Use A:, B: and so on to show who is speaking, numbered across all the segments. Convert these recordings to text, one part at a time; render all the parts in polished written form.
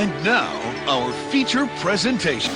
A: And now, our feature presentation.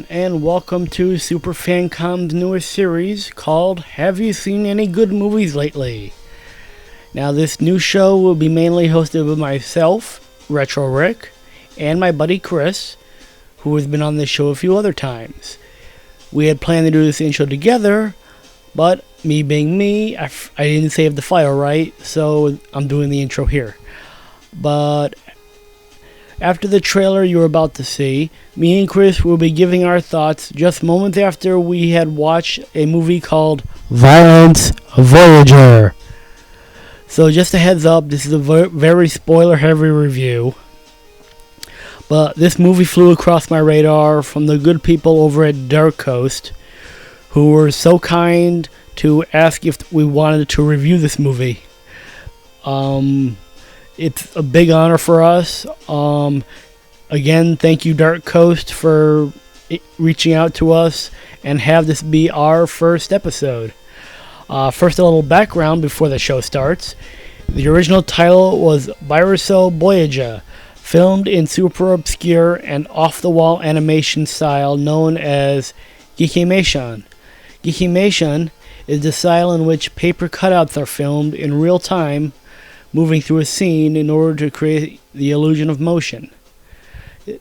B: And welcome to Super FanCom's newest series called Have You Seen Any Good Movies Lately? Now this new show will be mainly hosted by myself, Retro Rick, and my buddy Chris, who has been on this show a few other times. We had planned to do this intro together, but me being me, I didn't save the file right, so I'm doing the intro here. But after the trailer you're about to see, me and Chris will be giving our thoughts just moments after we had watched a movie called Violence Voyager. So just a heads up, this is a very spoiler-heavy review. But this movie flew across my radar from the good people over at Dark Coast, who were so kind to ask if we wanted to review this movie. It's a big honor for us. Again, thank you, Dark Coast, for reaching out to us and have this be our first episode. First, a little background before the show starts. The original title was Violence Voyager, filmed in super obscure and off-the-wall animation style known as Gekimation. Gekimation is the style in which paper cutouts are filmed in real time, moving through a scene in order to create the illusion of motion.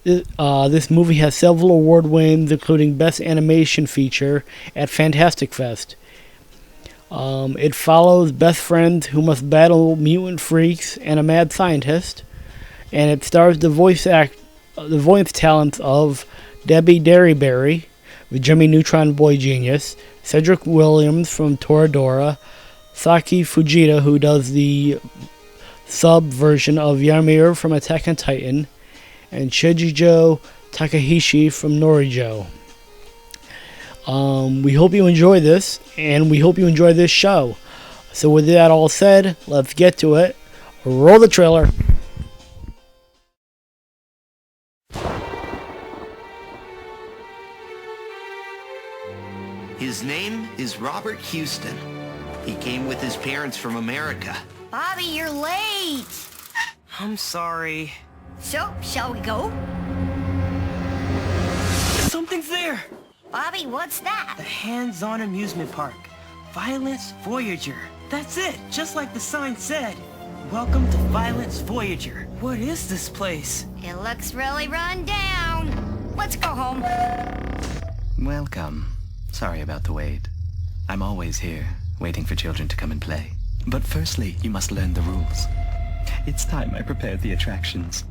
B: This movie has several award wins, including Best Animation Feature at Fantastic Fest. It follows best friends who must battle mutant freaks and a mad scientist, and it stars the voice talents of Debbie Derryberry, the Jimmy Neutron Boy Genius, Cedric Williams from Toradora, Saki Fujita, who does the sub version of Ymir from Attack on Titan, and Shigejo Takahashi from Norijo. We hope you enjoy this, and we hope you enjoy this show. So with that all said, let's get to it. Roll the trailer.
C: His name is Robert Houston. He came with his parents from America.
D: Bobby, you're late!
E: I'm sorry.
D: So, shall we go?
E: Something's there!
D: Bobby, what's that?
E: The hands-on amusement park. Violence Voyager. That's it, just like the sign said. Welcome to Violence Voyager. What is this place?
D: It looks really run down. Let's go home.
F: Welcome. Sorry about the wait. I'm always here, waiting for children to come and play. But firstly, you must learn the rules. It's time I prepared the attractions.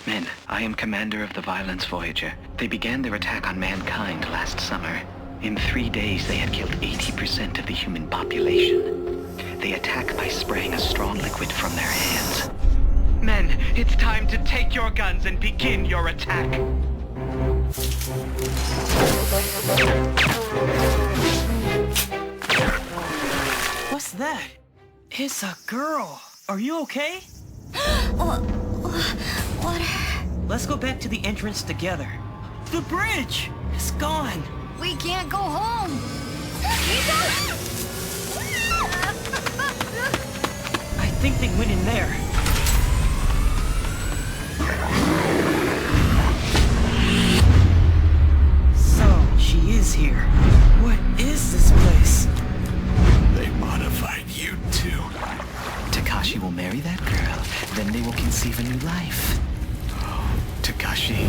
F: Men, I am commander of the Violence Voyager. They began their attack on mankind last summer. In 3 days, they had killed 80% of the human population. They attack by spraying a strong liquid from their hands.
E: Men, it's time to take your guns and begin your attack. What's that? It's a girl. Are you okay?
D: What?
E: Let's go back to the entrance together. The bridge! It's gone.
D: We can't go home.
E: I think they went in there. So, she is here. What is this place?
A: They modified you too.
F: Takashi will marry that girl, then they will conceive a new life.
A: Takashi.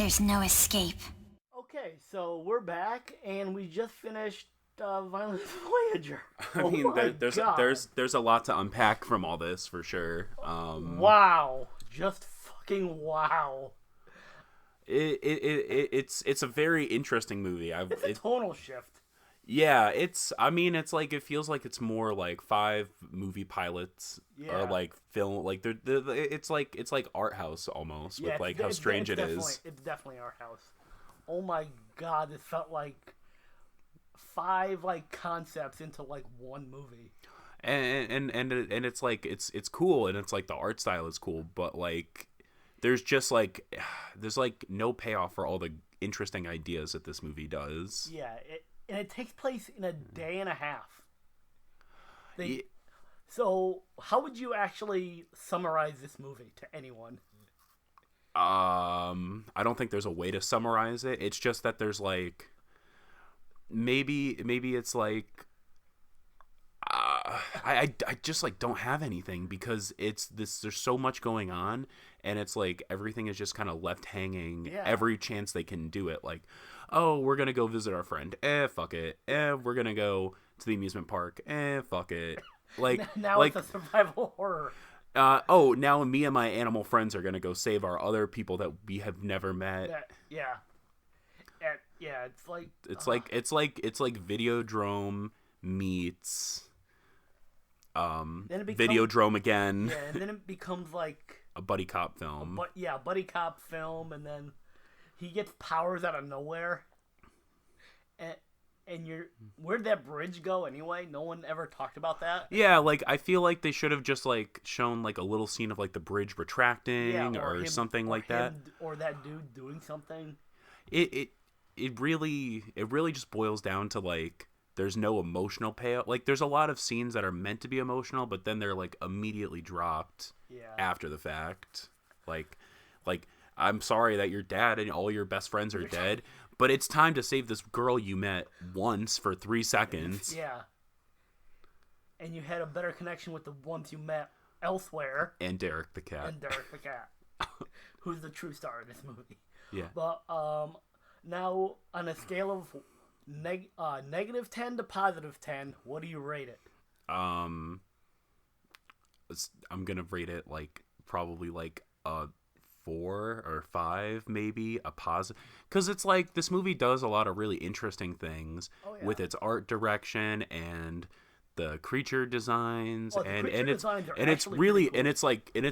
D: There's no escape.
B: Okay, so we're back, and we just finished Violence Voyager.
G: I mean, there's a lot to unpack from all this for sure.
B: Wow, just fucking wow.
G: It's a very interesting movie.
B: It's a tonal shift.
G: Yeah, I mean, it's like, it feels like it's more like 5 movie pilots or like film, like it's like art house almost, with like how strange it is.
B: It's definitely art house. Oh my god, it felt like 5 like concepts into like one movie.
G: And it's like it's cool, and it's like the art style is cool, but like there's like no payoff for all the interesting ideas that this movie does.
B: Yeah, it takes place in a day and a half. So how would you actually summarize this movie to anyone?
G: I don't think there's a way to summarize it. It's just that there's like maybe it's like I just like don't have anything, because there's so much going on, and it's like everything is just kind of left hanging every chance they can do it. Like, oh, we're gonna go visit our friend, fuck it. We're gonna go to the amusement park, fuck it. Like
B: now
G: like,
B: it's a survival horror.
G: Now me and my animal friends are gonna go save our other people that we have never met. It's like Videodrome meets Videodrome again.
B: Yeah, and then it becomes like
G: a buddy cop film.
B: Buddy cop film, and then he gets powers out of nowhere. And where'd that bridge go anyway? No one ever talked about that.
G: Yeah, like I feel like they should have just like shown like a little scene of like the bridge retracting or something like that,
B: or that dude doing something.
G: It really just boils down to like there's no emotional payoff. Like there's a lot of scenes that are meant to be emotional, but then they're like immediately dropped after the fact. Like I'm sorry that your dad and all your best friends are dead, but it's time to save this girl you met once for 3 seconds.
B: Yeah. And you had a better connection with the ones you met elsewhere.
G: And Derek the cat.
B: Who's the true star of this movie.
G: Yeah.
B: But now on a scale of -10 to +10, what do you rate it?
G: I'm gonna rate it like probably like a 4 or 5, maybe a positive, because it's like this movie does a lot of really interesting things with its art direction and the creature designs, and it's really cool. and it's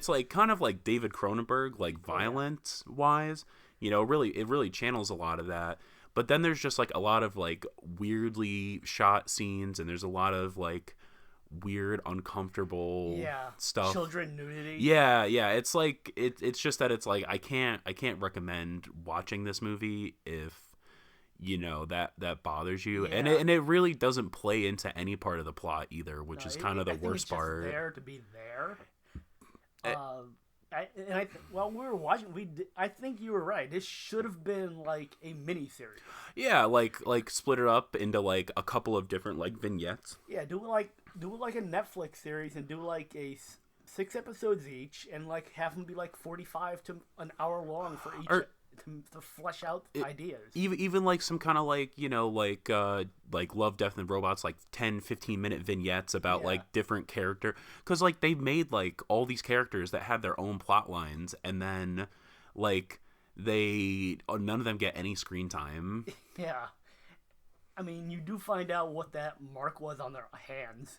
G: like kind of like David Cronenberg, like violence wise, you know, it really channels a lot of that. But then there's just like a lot of like weirdly shot scenes, and there's a lot of like weird, uncomfortable stuff.
B: Children nudity.
G: Yeah. It's like it's just that it's like I can't recommend watching this movie if you know that bothers you, and it really doesn't play into any part of the plot either, which is kind of the worst part.
B: Just there to be there. While we were watching, I think you were right. This should have been like a mini series.
G: Yeah, like split it up into like a couple of different like vignettes.
B: Yeah, do it like a Netflix series, and do like a 6 episodes each, and like have them be like 45 to an hour long for each. To flesh out ideas.
G: Even like some kind of like, you know, like Love, Death, and Robots, like 10-15 minute vignettes about like different character, because like they made like all these characters that have their own plot lines, and then like none of them get any screen time.
B: Yeah, I mean, you do find out what that mark was on their hands.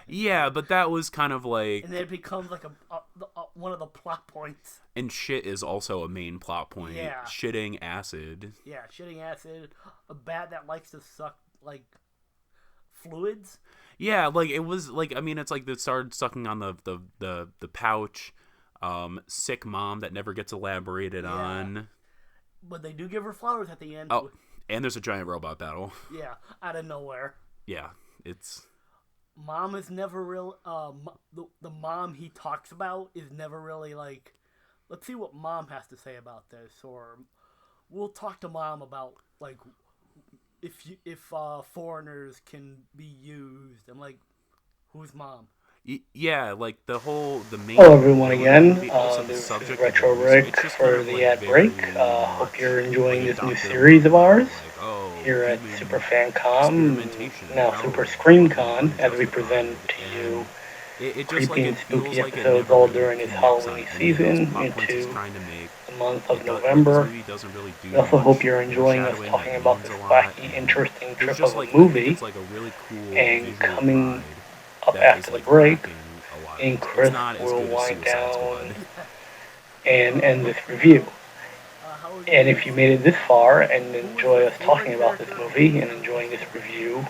G: Yeah, but that was kind of like...
B: And then it becomes like one of the plot points.
G: And shit is also a main plot point.
B: Yeah.
G: Shitting acid.
B: Yeah, shitting acid. A bat that likes to suck, like, fluids.
G: Yeah, like, it was, like, I mean, it's like it started sucking on the pouch. Sick mom that never gets elaborated on.
B: But they do give her flowers at the end.
G: Oh, and there's a giant robot battle.
B: Yeah, out of nowhere.
G: Yeah, it's...
B: Mom is never real. The mom he talks about is never really like, let's see what mom has to say about this, or we'll talk to mom about like if foreigners can be used, and like, who's mom?
G: Yeah, like the main.
B: Hello everyone
G: villain
B: again,
G: movie, also the
B: this is
G: subject
B: Retro
G: of the movie, so
B: Rick
G: it's just
B: for
G: kind of,
B: the
G: like,
B: ad
G: very
B: break. Hope
G: much,
B: you're enjoying
G: like,
B: this new
G: adopted
B: series of ours
G: like, oh,
B: here at
G: human
B: Super FanCom,
G: experimentation,
B: now
G: no,
B: Super
G: fucking
B: ScreamCon, as we present
G: unjustified,
B: to you
G: and it just, like,
B: creepy and
G: it feels
B: spooky
G: like it
B: episodes
G: never
B: all
G: really
B: during this
G: connects on
B: Halloween
G: any of those
B: season
G: plot points it's
B: into
G: trying to make.
B: the month of
G: Like, this
B: November.
G: movie doesn't really do
B: We also hope
G: much
B: you're enjoying us
G: foreshadowing that
B: talking about
G: means
B: this
G: a lot,
B: wacky,
G: and
B: interesting
G: there's
B: trip
G: just,
B: of a
G: like, I think
B: movie.
G: it's, like, a really cool
B: And
G: visual
B: coming
G: pride
B: up
G: that is,
B: after the
G: like,
B: break,
G: lacking a lot
B: me
G: of
B: and
G: this. It's
B: Chris
G: not as
B: will
G: good as
B: wind
G: Suicide
B: down
G: Squad.
B: and end this review. And if you made it this far and enjoy us talking about this movie and enjoying this review,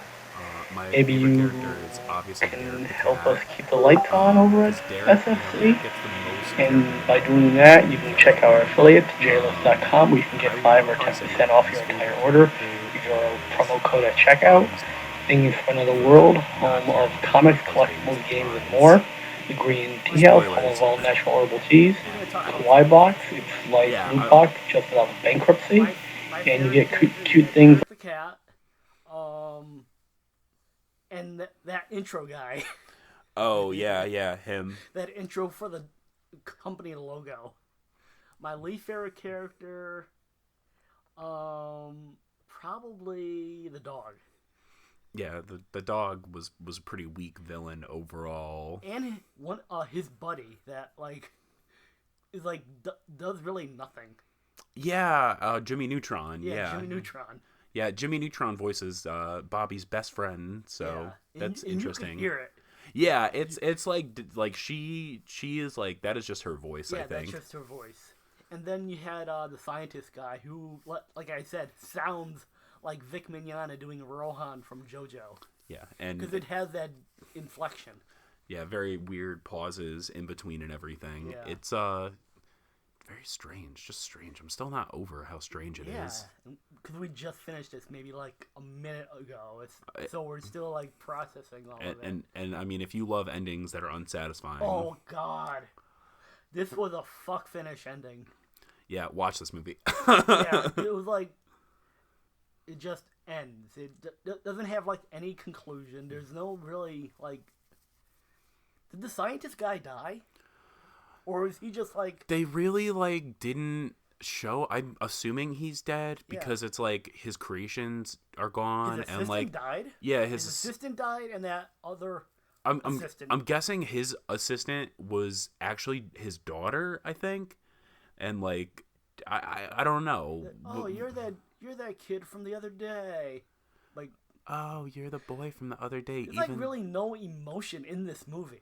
G: My
B: maybe
G: favorite
B: you
G: character is obviously
B: can
G: Derek the
B: help
G: cat.
B: us keep the lights on over at
G: 'Cause Derek,
B: SFC.
G: Derek gets the most
B: And
G: character
B: by doing
G: development
B: that, you
G: in
B: can
G: the
B: check our
G: other
B: affiliate,
G: movie.
B: jlist.com, where you can get
G: I
B: 5
G: would
B: or
G: probably say
B: 10%
G: my
B: off your
G: least
B: entire
G: favorite
B: order.
G: character
B: Use our
G: is
B: promo code at checkout.
G: Bobby's mom.
B: Things for Another
G: For
B: World,
G: not
B: home of
G: caring
B: comics,
G: about
B: collectibles,
G: husband's
B: games, and
G: demise.
B: more. The Green Tea House, home of all natural herbal teas. Kawaii Box, it's like
G: Yeah,
B: Loot Box, just without the bankruptcy. And you get cute things.
H: The cat, and that intro guy.
G: Oh, yeah, him.
H: That intro for the company logo. My least favorite character, probably the dog.
G: Yeah, the dog was a pretty weak villain overall.
H: And his buddy that is does really nothing.
G: Yeah, Jimmy Neutron. Yeah,
H: Jimmy Neutron.
G: Yeah, Jimmy Neutron voices Bobby's best friend, so that's interesting.
H: You can hear it.
G: Yeah, it's like she is like, that is just her voice. I think
H: that's just her voice. And then you had the scientist guy who, like I said, sounds like Vic Mignogna doing Rohan from JoJo.
G: Yeah, and
H: because it has that inflection.
G: Yeah, very weird pauses in between and everything. Yeah. It's very strange, just strange. I'm still not over how strange it is.
H: Because we just finished this maybe like a minute ago. So we're still like processing all of it.
G: And I mean, if you love endings that are unsatisfying.
H: Oh God, this was a fuck finish ending.
G: Yeah, watch this movie.
H: Yeah, it was like, it just ends. It doesn't have like any conclusion. There's no really like. Did the scientist guy die? Or is he just like...
G: They really, like, didn't show... I'm assuming he's dead because it's like his creations are gone.
H: His assistant died?
G: Yeah,
H: his assistant died and that other assistant...
G: I'm guessing his assistant was actually his daughter, I think. And, like, I don't know.
H: Oh, you're that kid from the other day. Like...
G: Oh, you're the boy from the other day.
H: There's like really no emotion in this movie.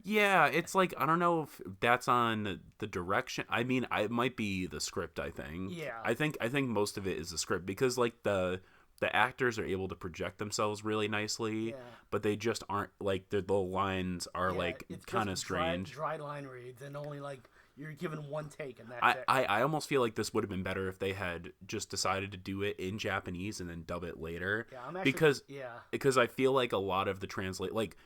G: Yeah, it's like, I don't know if that's on the direction. I mean, it might be the script, I think.
H: Yeah.
G: I think most of it is the script because like the actors are able to project themselves really nicely, but they just aren't like the lines are like kind of strange.
H: Dry line reads and only like you're given one take and that's it.
G: I almost feel like this would have been better if they had just decided to do it in Japanese and then dub it later.
H: Yeah, I'm actually,
G: because I feel like a lot of the translate like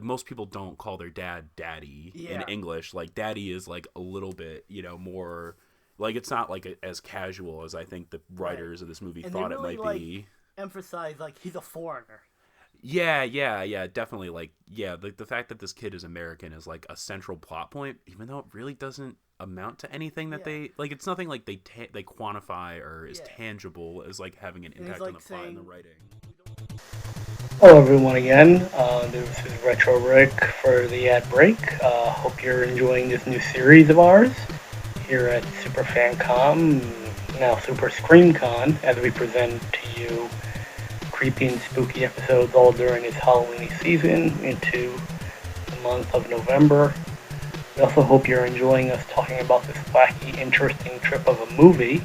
G: most people don't call their dad daddy in English. Like daddy is like a little bit, more like it's not like as casual as I think the writers of this movie thought it might be.
H: Emphasize like he's a foreigner.
G: Yeah, definitely. Like, the fact that this kid is American is like a central plot point, even though it really doesn't amount to anything that they like. It's nothing like they quantify or is tangible as like having an impact on the plot and the writing.
B: Hello everyone again, this is Retro Rick for the ad break. Hope you're enjoying this new series of ours here at Super FanCom, now Super ScreamCon, as we present to you creepy and spooky episodes all during this Halloween season into the month of November. We also hope you're enjoying us talking about this wacky, interesting trip of a movie.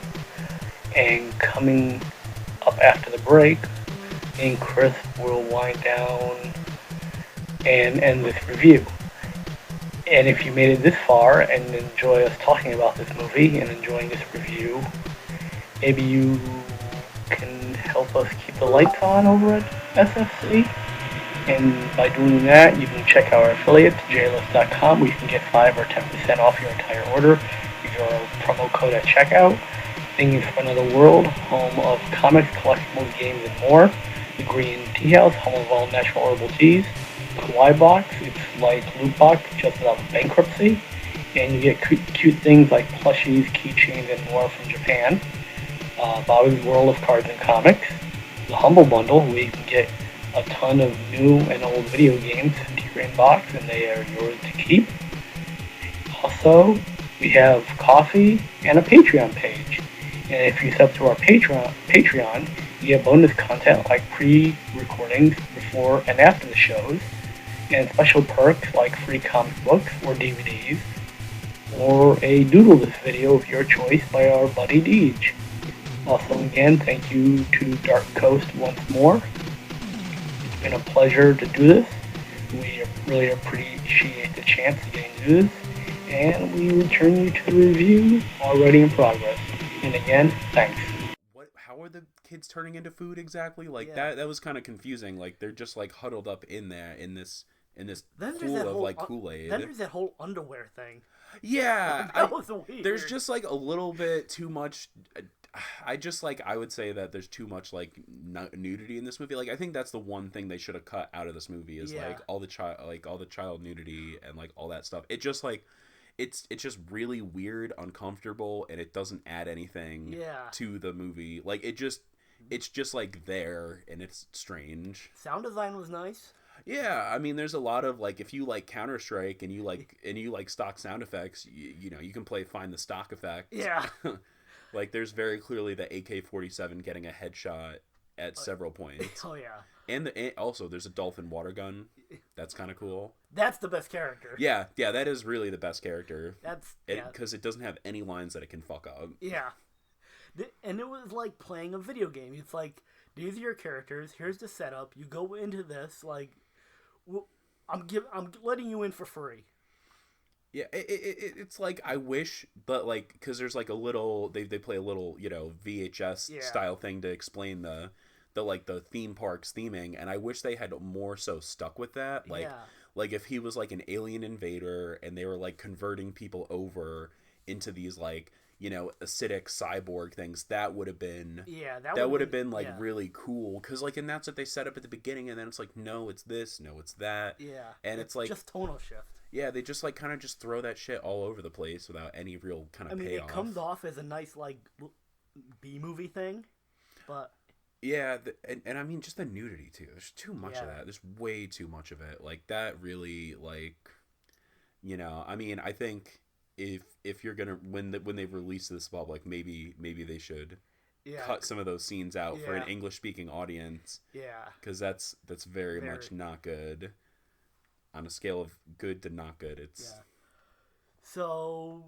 B: And coming up after the break, me and Chris will wind down and end this review. And if you made it this far and enjoy us talking about this movie and enjoying this review, maybe you can help us keep the lights on over at SFC. And by doing that, you can check our affiliate, jlist.com, where you can get 5 or 10% off your entire order. Use our promo code at checkout. Things for Another World, home of comics, collectibles, games, and more. The Green Tea House, home of all natural herbal teas. Kawaii Box. It's like Loot Box, just without bankruptcy. And you get cute things like plushies, keychains, and more from Japan. Bobby's World of Cards and Comics. The Humble Bundle, where you can get a ton of new and old video games into your inbox, and they are yours to keep. Also, we have coffee and a Patreon page. And if you sub to our Patreon, you get bonus content like pre-recordings before and after the shows, and special perks like free comic books or DVDs, or a Doodle This video of your choice by our buddy Deej. Also, again, thank you to Dark Coast once more. It's been a pleasure to do this. We really appreciate the chance to get to do this, and we return you to the review already in progress. And again, thanks.
G: How are the kids turning into food exactly? Like that was kind of confusing. Like they're just like huddled up in there in this pool of like Kool-Aid.
H: Then there's that whole underwear thing.
G: Yeah,
H: that was weird.
G: There's just like a little bit too much. I would say that there's too much like nudity in this movie. Like I think that's the one thing they should have cut out of this movie is like all the child nudity and like all that stuff. It just like it's just really weird, uncomfortable, and it doesn't add anything to the movie. Like it's just like there, and it's strange.
H: Sound design was nice.
G: Yeah, I mean, there's a lot of like if you like Counter-Strike and you like stock sound effects, you know, you can find the stock effects.
H: Yeah.
G: Like there's very clearly the AK-47 getting a headshot at several points.
H: Oh yeah.
G: And also there's a dolphin water gun. That's kind of cool.
H: That's the best character.
G: Yeah, that is really the best character.
H: That's
G: because it doesn't have any lines that it can fuck up.
H: Yeah. And it was like playing a video game. It's like, these are your characters. Here's the setup. You go into this like, I'm letting you in for free.
G: Yeah, it's like I wish, but like because there's like a little they play a little VHS style thing to explain the like the theme park's theming, and I wish they had more so stuck with that. Like if he was like an alien invader and they were like converting people over into these like acidic cyborg things, that would have been that would have been like really cool, because like and that's what they set up at the beginning, and then it's like no it's this, no it's that, and it's like
H: just tonal shift.
G: Yeah, they just like kind of just throw that shit all over the place without any real kind of payoff.
H: It comes off as a nice like B-movie thing, but
G: yeah, and I mean just the nudity too. There's too much of that. There's way too much of it. Like that really like, I mean I think if you're gonna when they've released this public, maybe they should cut some of those scenes out for an English speaking audience. Yeah, because that's very much not good. On a scale of good to not good, it's... Yeah.
H: So,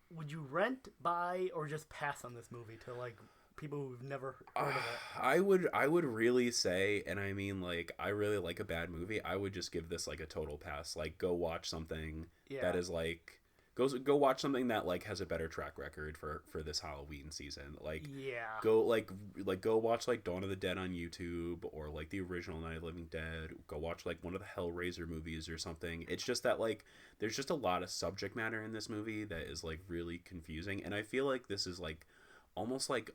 H: would you rent, buy, or just pass on this movie to, like, people who've never heard of it?
G: I would really say, and I mean, like, I really like a bad movie, I would just give this, like, a total pass. Like, go watch something that is, like... Go watch something that like has a better track record for this Halloween season. Like go go watch like Dawn of the Dead on YouTube, or like the original Night of the Living Dead. Go watch like one of the Hellraiser movies or something. It's just that like there's just a lot of subject matter in this movie that is like really confusing, and I feel like this is like almost like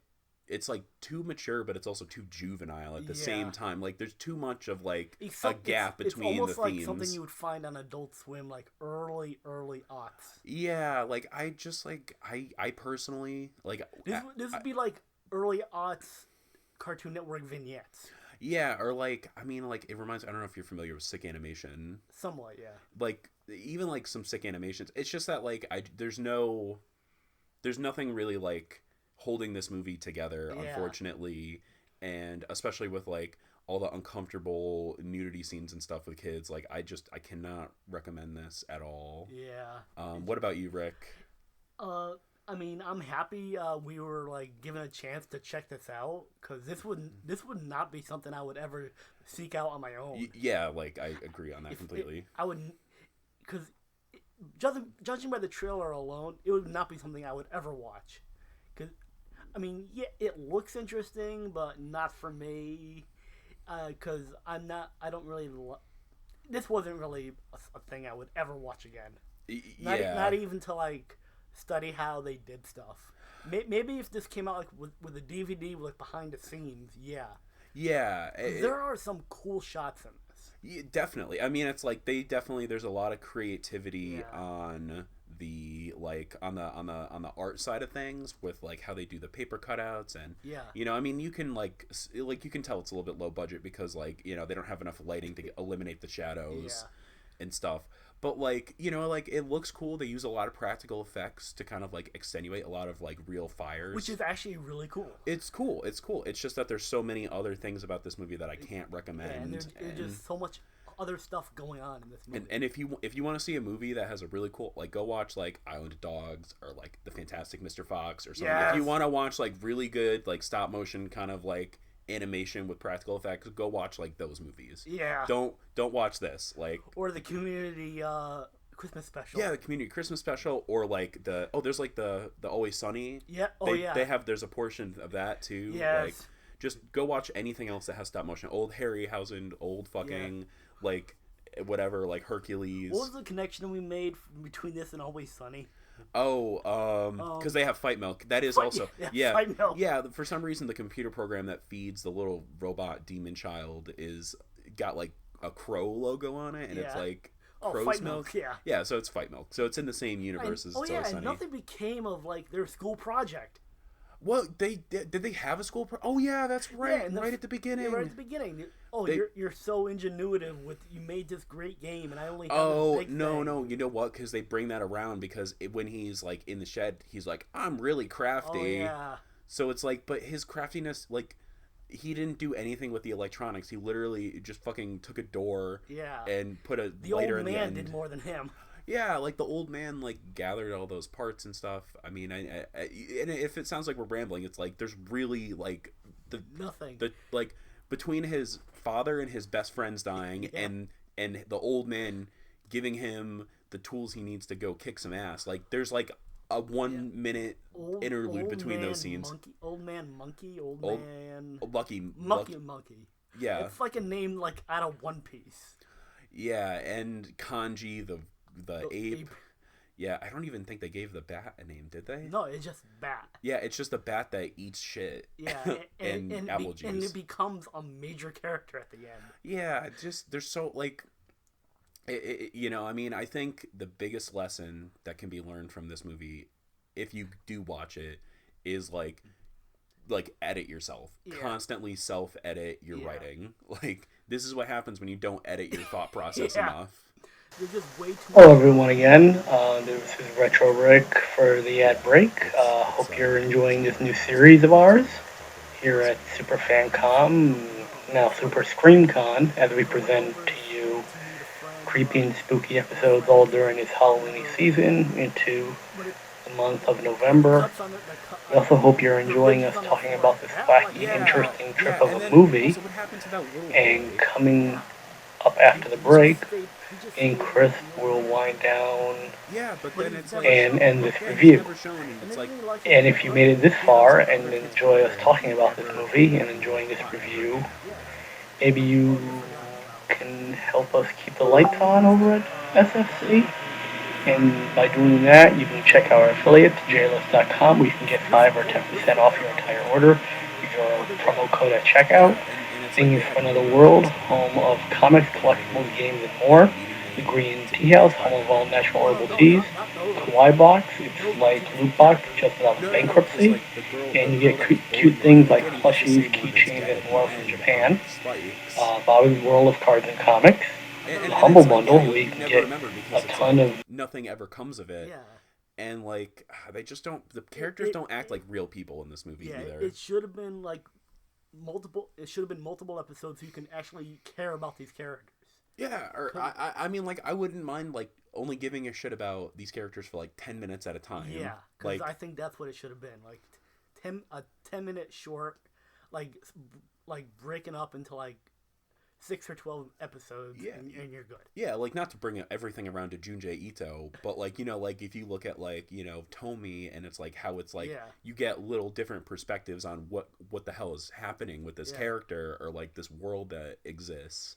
G: it's like too mature, but it's also too juvenile at the same time. Like there's too much of like a gap between the themes.
H: It's almost like something you would find on Adult Swim, like early aughts.
G: Yeah, like I just like I personally like
H: this would be like early aughts Cartoon Network vignettes.
G: Yeah, or like I mean like it reminds, I don't know if you're familiar with Sick Animation.
H: Somewhat, yeah.
G: Like even like some Sick Animations. It's just that like there's nothing really like holding this movie together, unfortunately, and especially with like all the uncomfortable nudity scenes and stuff with kids, like I cannot recommend this at all. What about you, Rick?
H: I mean, I'm happy we were like given a chance to check this out, because this would not be something I would ever seek out on my own.
G: Yeah, like I agree on that completely.
H: I wouldn't, because judging by the trailer alone, it would not be something I would ever watch. Because I mean, yeah, it looks interesting, but not for me. Because I don't really. This wasn't really a thing I would ever watch again. Not even to like study how they did stuff. Maybe if this came out like with a DVD, like behind the scenes, yeah.
G: Yeah.
H: There are some cool shots in this.
G: Yeah, definitely. I mean, it's like there's a lot of creativity on the on the art side of things with like how they do the paper cutouts and I mean you can you can tell it's a little bit low budget because they don't have enough lighting to eliminate the shadows and stuff, but it looks cool. They use a lot of practical effects to kind of extenuate a lot of real fires,
H: which is actually really cool.
G: It's cool. It's just that there's so many other things about this movie that I can't recommend.
H: And there's just so much other stuff going on in this movie.
G: And if you want to see a movie that has a really cool, go watch Island of Dogs or the Fantastic Mr. Fox or something.
H: Yes.
G: If you want to watch really good stop motion kind of animation with practical effects, go watch those movies.
H: Yeah.
G: Don't watch this
H: or the Community Christmas special.
G: Yeah, the Community Christmas special, or there's the Always Sunny.
H: Yeah.
G: There's a portion of that too.
H: Yes.
G: Just go watch anything else that has stop motion. Old Harryhausen, old fucking whatever, Hercules.
H: What was the connection we made between this and Always Sunny?
G: Because they have Fight Milk. That is also
H: Fight Milk.
G: Yeah. For some reason, the computer program that feeds the little robot demon child got a crow logo on it, and it's crow's
H: Fight
G: milk.
H: Yeah.
G: So it's Fight Milk. So it's in the same universe as Always Sunny.
H: And nothing became of their school project.
G: Well, did they have a school? Oh yeah, that's right.
H: Yeah,
G: right at the beginning.
H: Yeah, right at the beginning. Oh, you're so ingenuitive with you made this great game, and I only have
G: oh
H: this big
G: no
H: thing.
G: no you know what? Because they bring that around because when he's in the shed, he's I'm really crafty.
H: Oh yeah.
G: So it's but his craftiness he didn't do anything with the electronics. He literally just fucking took a door and put a lighter in the end.
H: The old man did more than him.
G: Yeah, the old man gathered all those parts and stuff. I mean, I and if it sounds like we're rambling, it's there's really
H: nothing.
G: Between his father and his best friends dying and the old man giving him the tools he needs to go kick some ass. There's a 1 minute interlude between those scenes.
H: Old man monkey. Monkey.
G: Yeah,
H: it's a name out of One Piece.
G: Yeah, and Kanji the ape. Yeah, I don't even think they gave the bat a name, did they?
H: No, it's just bat.
G: Yeah, it's just a bat that eats shit.
H: Yeah,
G: and apple juice.
H: And it becomes a major character at the end.
G: Yeah, just there's so I mean, I think the biggest lesson that can be learned from this movie, if you do watch it, is edit yourself. Constantly self-edit your writing. This is what happens when you don't edit your thought process enough.
H: You're just way too
B: Hello everyone again, this is Retro Ric for the ad break. Hope you're enjoying this new series of ours here at Super FanCom, now Super ScreamCon, as we present to you creepy and spooky episodes all during this Halloween season into the month of November. We also hope you're enjoying us talking about this wacky, interesting trip of a movie. And coming up after the break, and Chris will wind down and end this review. And if you made it this far and enjoy us talking about this movie and enjoying this review, maybe you can help us keep the lights on over at SFC. And by doing that, you can check our affiliate, jlist.com, where you can get 5 or 10% off your entire order. Use our promo code at checkout. Things from Another World, home of comics, collectibles, games, and more. The Green Tea House, home of all natural herbal teas. Kawaii Box, it's like Loot Box, just without the bankruptcy. And you get cute things like plushies, keychains, and more from Japan. Bobby's World of Cards and Comics. The Humble Bundle, where you can get a ton of...
G: Nothing ever comes of it. And, they just don't... The characters don't act like real people in this movie either.
H: It should have been, multiple episodes so you can actually care about these characters.
G: Yeah, or I mean, I wouldn't mind only giving a shit about these characters for 10 minutes at a time.
H: Yeah, because I think that's what it should have been. A 10-minute short, breaking up into 6 or 12 episodes, and you're good.
G: Yeah, not to bring everything around to Junji Ito, but if you look at Tomy, and it's how it's you get little different perspectives on what the hell is happening with this character or this world that exists.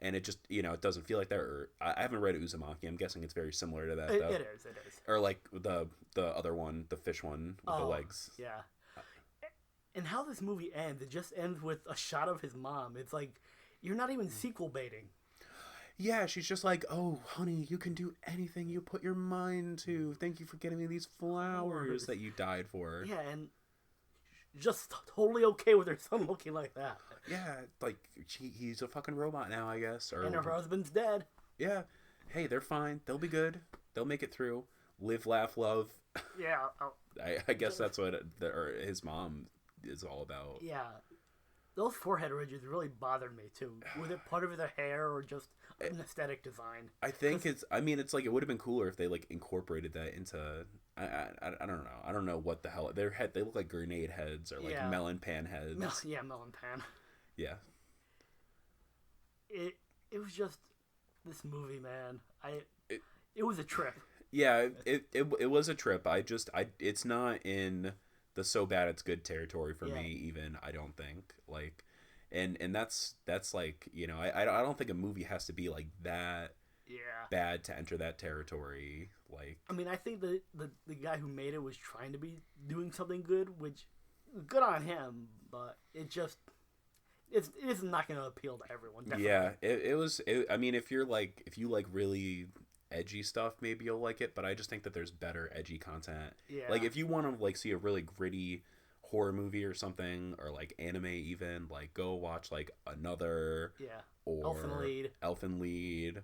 G: And it just, it doesn't feel like that. Or I haven't read Uzumaki. I'm guessing it's very similar to that, though.
H: It is.
G: Or the other one, the fish one with the legs.
H: Yeah. And how this movie ends, it just ends with a shot of his mom. It's you're not even sequel baiting.
G: Yeah, she's just like, oh, honey, you can do anything you put your mind to. Thank you for getting me these flowers that you died for.
H: Yeah, and just totally okay with her son looking like that.
G: Yeah, like, he's a fucking robot now, I guess.
H: And her husband's dead.
G: Yeah. Hey, they're fine. They'll be good. They'll make it through. Live, laugh, love.
H: Yeah.
G: I guess that's what his mom is all about.
H: Yeah. Those forehead ridges really bothered me, too. Was it part of the hair or just an aesthetic design?
G: I think it's like, it would have been cooler if they, like, incorporated that into, I don't know. I don't know what the hell, they look like grenade heads or, like, melon pan heads.
H: Yeah, melon pan.
G: Yeah.
H: It was just, this movie, man. It was a trip.
G: Yeah, it was a trip. It's not in the so bad it's good territory for me, even, I don't think. Like, and that's like, you know, I don't think a movie has to be like that bad to enter that territory. Like, I
H: mean, I think the guy who made it was trying to be doing something good, which, good on him, but it is not going to appeal to everyone. Definitely.
G: Yeah, it was. I mean, if you like really edgy stuff, maybe you'll like it, but I just think that there's better edgy content. Yeah. Like, if you want to, like, see a really gritty horror movie or something, or, like, anime even, like, go watch, like, Another. Yeah. Or Elfen Lied.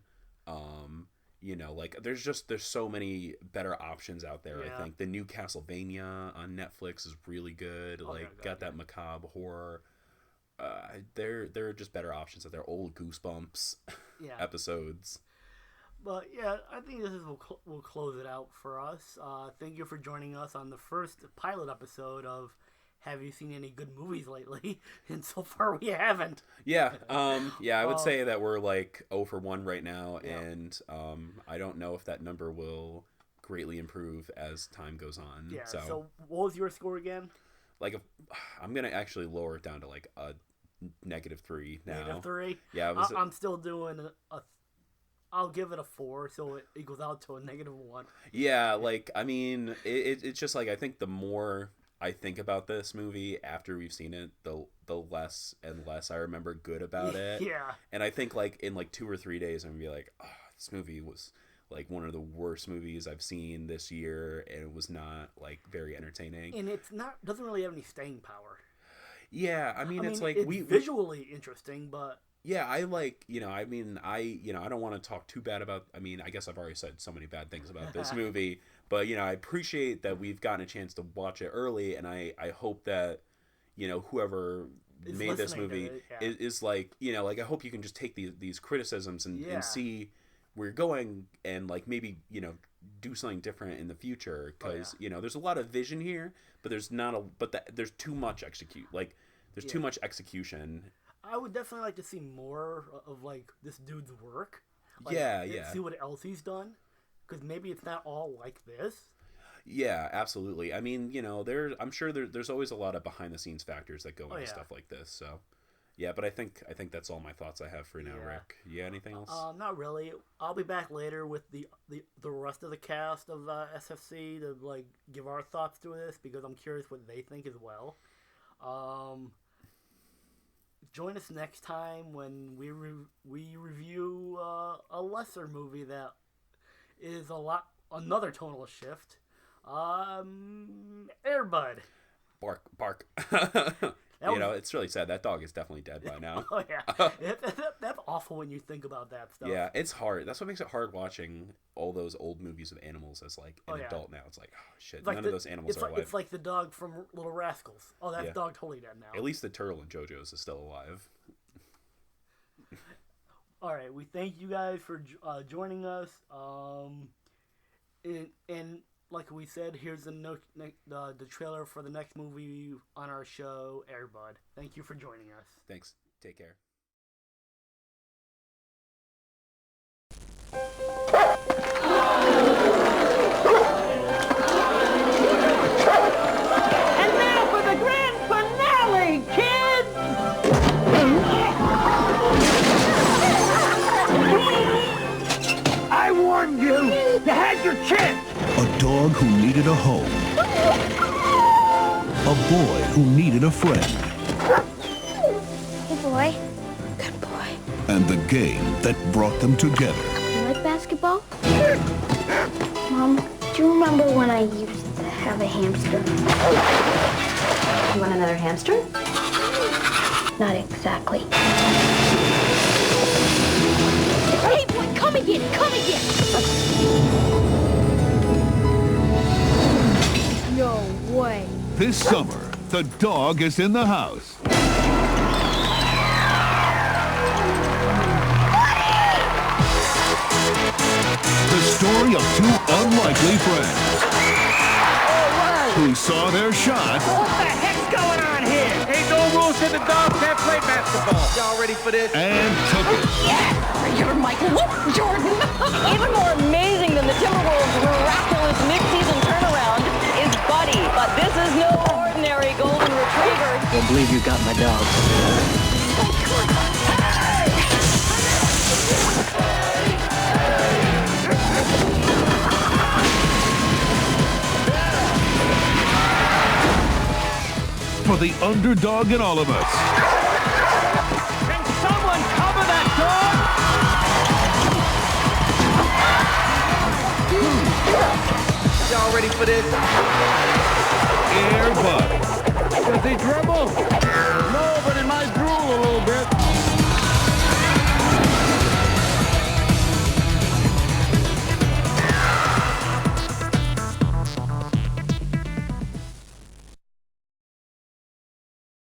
G: You know, like, there's so many better options out there, I think. The new Castlevania on Netflix is really good. Got that macabre horror. There are just better options out there. Old Goosebumps episodes.
H: But yeah, I think this will close it out for us. Thank you for joining us on the first pilot episode of Have You Seen Any Good Movies Lately? And so far we haven't.
G: Yeah, I would say that we're like 0 for 1 right now, and I don't know if that number will greatly improve as time goes on.
H: Yeah. So what was your score again?
G: Like, I'm gonna actually lower it down to like a -3 now.
H: -3.
G: Yeah,
H: I'm still doing I'll give it a 4, so it equals out to a -1.
G: Yeah, like, I mean, it's just like, I think the more I think about this movie after we've seen it, the less and less I remember good about it.
H: Yeah.
G: And I think, like, in like 2 or 3 days, I'm gonna be like, oh, this movie was like one of the worst movies I've seen this year, and it was not like very entertaining.
H: And doesn't really have any staying power.
G: Yeah, I mean, it's like
H: it's visually interesting, but.
G: Yeah, I like, you know, I mean, I don't want to talk too bad about, I mean, I guess I've already said so many bad things about this movie, but, you know, I appreciate that we've gotten a chance to watch it early, and I hope that, you know, whoever made this movie is like, you know, like, I hope you can just take these criticisms and see where you're going, and, like, maybe, you know, do something different in the future, because, you know, there's a lot of vision here, but there's there's too much there's too much execution.
H: I would definitely like to see more of, like, this dude's work. Like, see what else he's done, because maybe it's not all like this.
G: Yeah, absolutely. I mean, you know, I'm sure there's always a lot of behind the scenes factors that go into stuff like this. So, yeah, but I think that's all my thoughts I have for now, Rick. Yeah, anything else?
H: Not really. I'll be back later with the rest of the cast of SFC to, like, give our thoughts to this, because I'm curious what they think as well. Join us next time when we review a lesser movie that is another tonal shift. Air Bud.
G: Bark. It's really sad. That dog is definitely dead by now.
H: Oh, yeah. That's awful when you think about that stuff.
G: Yeah, it's hard. That's what makes it hard watching all those old movies with animals as, like, an adult now. It's like, oh, shit, none of those animals are alive.
H: It's like the dog from Little Rascals. Oh, that dog totally dead now.
G: At least the turtle in JoJo's is still alive.
H: All right, we thank you guys for joining us. And like we said, here's the trailer for the next movie on our show, Air Bud. Thank you for joining us.
G: Thanks. Take care.
I: And now for the grand finale, kids! I warned you! You had your chance!
A: A dog who needed a home. A boy who needed a friend.
D: Hey, boy. Good boy.
A: and the game that brought them together.
J: You like basketball? Mom, do you remember when I used to have a hamster?
K: You want another hamster?
J: Not exactly.
D: Hey, boy, come again, come again! No way.
A: This summer, the dog is in the house. The story of two unlikely friends who saw their shot.
I: What the heck's going on here? Ain't no rules in the dog can't play basketball. Y'all ready for this?
A: And took it.
K: Yeah! You're Michael Jordan! Even more amazing than the Timberwolves' miraculous mid-season turnaround is Buddy. But this is no ordinary golden retriever.
E: Can't believe you got my dog.
A: For the underdog in all of us.
I: Can someone cover that dog? Y'all ready for this?
A: Air Bud.
I: Does he dribble? No!